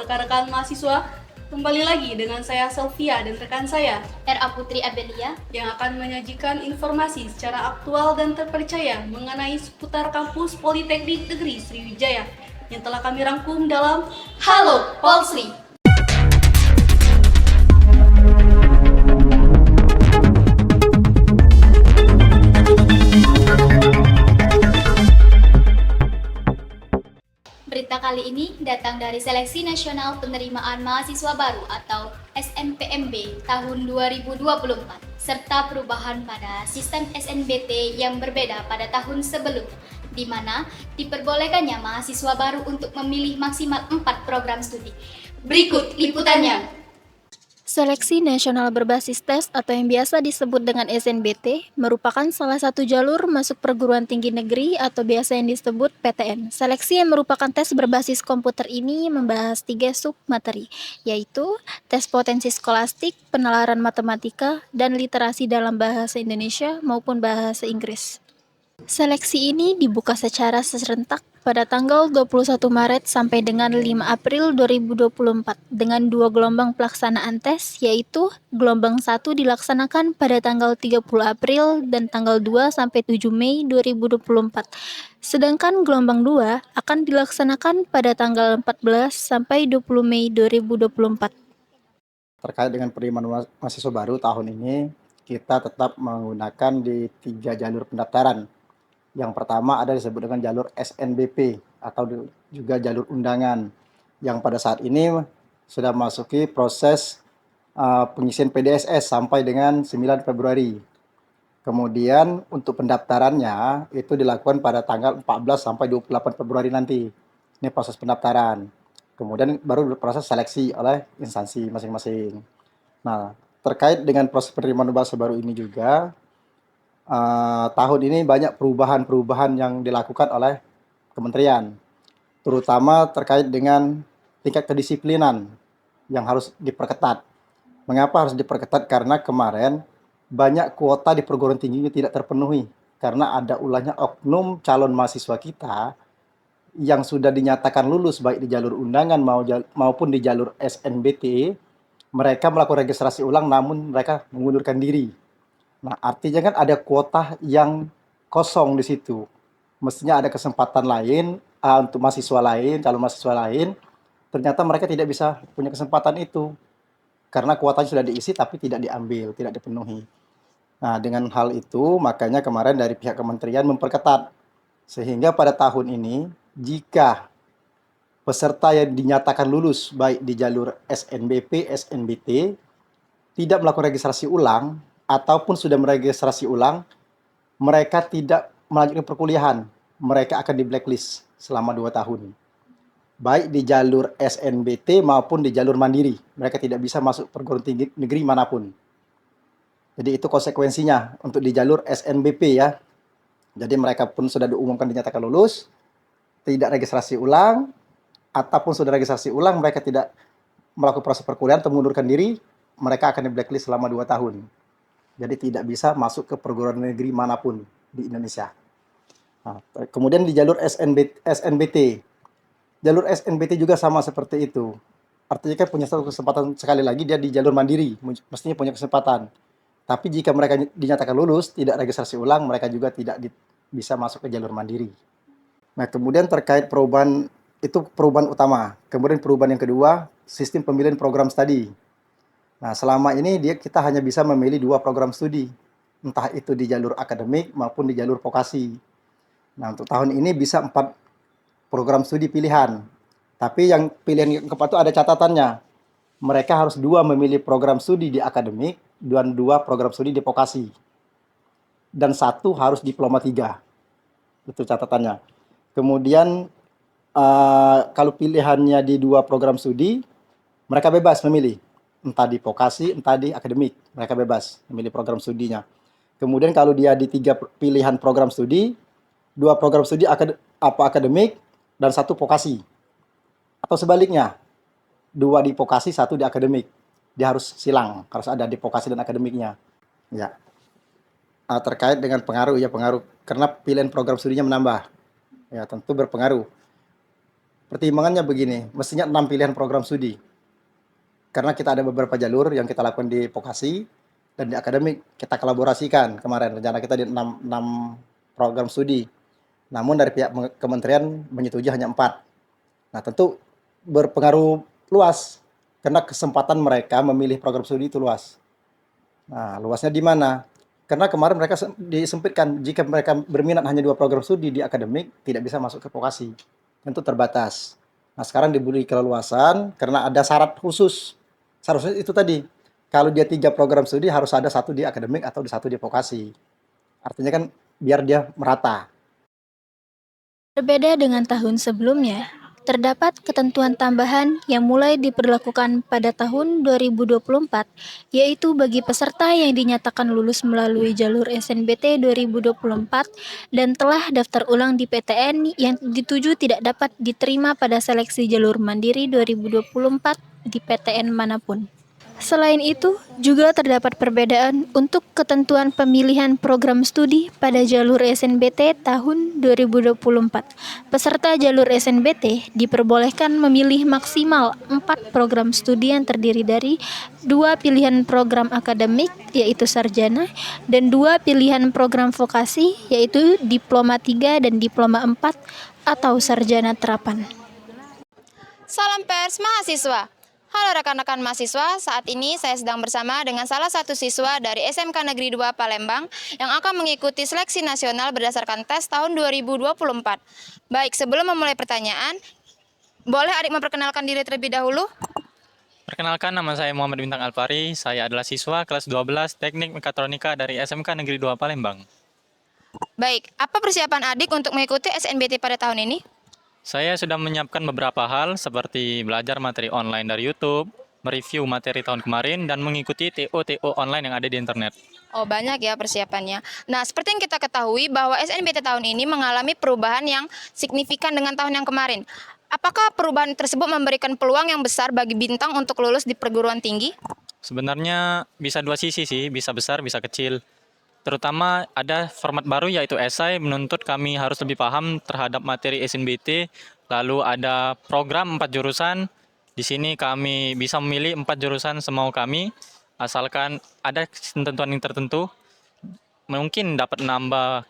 rekan-rekan mahasiswa. Kembali lagi dengan saya Sylvia dan rekan saya RA Putri Abelia yang akan menyajikan informasi secara aktual dan terpercaya mengenai seputar kampus Politeknik Negeri Sriwijaya yang telah kami rangkum dalam Halo Polsri. Berita kali ini datang dari Seleksi Nasional Penerimaan Mahasiswa Baru atau SNPMB tahun 2024 serta perubahan pada sistem SNBT yang berbeda pada tahun sebelumnya, di mana diperbolehkannya mahasiswa baru untuk memilih maksimal 4 program studi. Berikut liputannya. Seleksi Nasional Berbasis Tes atau yang biasa disebut dengan SNBT merupakan salah satu jalur masuk perguruan tinggi negeri atau biasa yang disebut PTN. Seleksi yang merupakan tes berbasis komputer ini membahas 3 submateri, yaitu tes potensi skolastik, penalaran matematika, dan literasi dalam bahasa Indonesia maupun bahasa Inggris. Seleksi ini dibuka secara serentak pada tanggal 21 Maret sampai dengan 5 April 2024 dengan 2 gelombang pelaksanaan tes, yaitu gelombang 1 dilaksanakan pada tanggal 30 April dan tanggal 2 sampai 7 Mei 2024. Sedangkan gelombang 2 akan dilaksanakan pada tanggal 14 sampai 20 Mei 2024. Terkait dengan penerimaan mahasiswa baru tahun ini, kita tetap menggunakan di 3 jalur pendaftaran. Yang pertama ada disebut dengan jalur SNBP atau juga jalur undangan yang pada saat ini sudah masuki proses pengisian PDSS sampai dengan 9 Februari. Kemudian untuk pendaftarannya itu dilakukan pada tanggal 14 sampai 28 Februari nanti. Ini proses pendaftaran. Kemudian baru proses seleksi oleh instansi masing-masing. Nah, terkait dengan proses penerimaan mahasiswa baru ini juga, tahun ini banyak perubahan-perubahan yang dilakukan oleh kementerian, terutama terkait dengan tingkat kedisiplinan yang harus diperketat. Mengapa harus diperketat? Karena kemarin banyak kuota di perguruan tinggi tidak terpenuhi karena ada ulahnya oknum calon mahasiswa kita yang sudah dinyatakan lulus baik di jalur undangan maupun di jalur SNBT, mereka melakukan registrasi ulang namun mereka mengundurkan diri. Nah, artinya kan ada kuota yang kosong di situ. Mestinya ada kesempatan lain untuk mahasiswa lain, calon mahasiswa lain. Ternyata mereka tidak bisa punya kesempatan itu karena kuotanya sudah diisi tapi tidak diambil, tidak dipenuhi. Nah, dengan hal itu makanya kemarin dari pihak kementerian memperketat sehingga pada tahun ini jika peserta yang dinyatakan lulus baik di jalur SNBP, SNBT tidak melakukan registrasi ulang ataupun sudah meregistrasi ulang, mereka tidak melanjutkan perkuliahan. Mereka akan di blacklist selama 2 tahun. Baik di jalur SNBT maupun di jalur mandiri. Mereka tidak bisa masuk perguruan tinggi negeri manapun. Jadi itu konsekuensinya untuk di jalur SNBP ya. Jadi mereka pun sudah diumumkan dinyatakan lulus, tidak registrasi ulang, ataupun sudah registrasi ulang mereka tidak melakukan proses perkuliahan atau mengundurkan diri, mereka akan di blacklist selama 2 tahun. Jadi tidak bisa masuk ke perguruan negeri manapun di Indonesia. Nah, kemudian di jalur SNBT. Jalur SNBT juga sama seperti itu. Artinya kan punya satu kesempatan sekali lagi dia di jalur mandiri, mestinya punya kesempatan. Tapi jika mereka dinyatakan lulus, tidak registrasi ulang, mereka juga tidak bisa masuk ke jalur mandiri. Nah, kemudian terkait perubahan, itu perubahan utama. Kemudian perubahan yang kedua, sistem pemilihan program studi. Nah, selama ini kita hanya bisa memilih 2 program studi, entah itu di jalur akademik maupun di jalur vokasi. Nah, untuk tahun ini bisa 4 program studi pilihan. Tapi yang pilihan yang keempat itu ada catatannya. Mereka harus 2 memilih program studi di akademik dan 2 program studi di vokasi. Dan 1 harus diploma 3. Itu catatannya. Kemudian kalau pilihannya di 2 program studi, mereka bebas memilih. Entah di vokasi, entah di akademik. Mereka bebas memilih program studinya. Kemudian kalau dia di 3 pilihan program studi, 2 program studi akademik, dan 1 vokasi. Atau sebaliknya, 2 di vokasi, 1 di akademik. Dia harus silang, harus ada di vokasi dan akademiknya. Ya. Terkait dengan pengaruh. Karena pilihan program studinya menambah. Ya, tentu berpengaruh. pertimbangannya begini, mestinya 6 pilihan program studi. Karena kita ada beberapa jalur yang kita lakukan di vokasi dan di akademik kita kolaborasikan kemarin. Rencana kita di 6 program studi. Namun dari pihak kementerian menyetujui hanya 4. Nah, tentu berpengaruh luas karena kesempatan mereka memilih program studi itu luas. Nah, luasnya di mana? Karena kemarin mereka disempitkan, jika mereka berminat hanya 2 program studi di akademik, tidak bisa masuk ke vokasi. Tentu terbatas. Nah, sekarang diberi keleluasan karena ada syarat khusus. Seharusnya itu tadi, kalau dia 3 program studi harus ada 1 di akademik atau 1 di vokasi. Artinya kan biar dia merata. Berbeda dengan tahun sebelumnya, terdapat ketentuan tambahan yang mulai diberlakukan pada tahun 2024, yaitu bagi peserta yang dinyatakan lulus melalui jalur SNBT 2024 dan telah daftar ulang di PTN yang dituju tidak dapat diterima pada seleksi jalur mandiri 2024 di PTN manapun. Selain itu, juga terdapat perbedaan untuk ketentuan pemilihan program studi pada jalur SNBT tahun 2024. Peserta jalur SNBT diperbolehkan memilih maksimal 4 program studi yang terdiri dari 2 pilihan program akademik, yaitu sarjana, dan 2 pilihan program vokasi, yaitu diploma 3 dan diploma 4 atau sarjana terapan. Salam pers mahasiswa. Halo rekan-rekan mahasiswa, saat ini saya sedang bersama dengan salah satu siswa dari SMK Negeri 2 Palembang yang akan mengikuti seleksi nasional berdasarkan tes tahun 2024. Baik, sebelum memulai pertanyaan, boleh adik memperkenalkan diri terlebih dahulu? Perkenalkan, nama saya Muhammad Bintang Alfari, saya adalah siswa kelas 12 Teknik Mekatronika dari SMK Negeri 2 Palembang. Baik, apa persiapan adik untuk mengikuti SNBT pada tahun ini? Saya sudah menyiapkan beberapa hal seperti belajar materi online dari YouTube, mereview materi tahun kemarin, dan mengikuti TO-TO online yang ada di internet. Oh, banyak ya persiapannya. Nah, seperti yang kita ketahui bahwa SNBT tahun ini mengalami perubahan yang signifikan dengan tahun yang kemarin. Apakah perubahan tersebut memberikan peluang yang besar bagi Bintang untuk lulus di perguruan tinggi? Sebenarnya bisa dua sisi sih, bisa besar, bisa kecil. Terutama ada format baru yaitu esai menuntut kami harus lebih paham terhadap materi SNBT. Lalu ada program 4 jurusan. Di sini kami bisa memilih 4 jurusan semau kami. Asalkan ada ketentuan yang tertentu, mungkin dapat menambah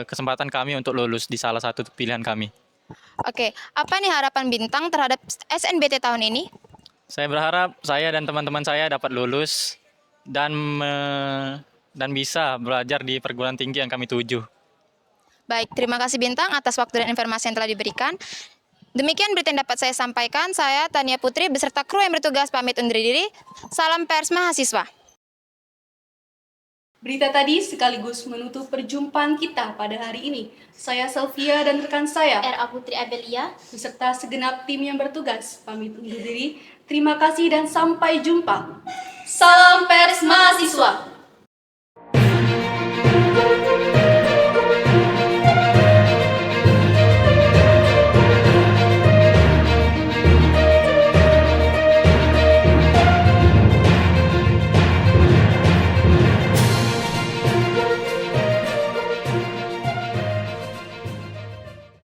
kesempatan kami untuk lulus di salah satu pilihan kami. Oke, apa nih harapan Bintang terhadap SNBT tahun ini? Saya berharap saya dan teman-teman saya dapat lulus dan bisa belajar di perguruan tinggi yang kami tuju. Baik, terima kasih Bintang atas waktu dan informasi yang telah diberikan. Demikian berita yang dapat saya sampaikan. Saya Tania Putri beserta kru yang bertugas pamit undur diri. Salam pers mahasiswa. Berita tadi sekaligus menutup perjumpaan kita pada hari ini. Saya Selvia dan rekan saya, RA Putri Abelia. beserta segenap tim yang bertugas pamit undur diri. Terima kasih dan sampai jumpa. Salam pers mahasiswa.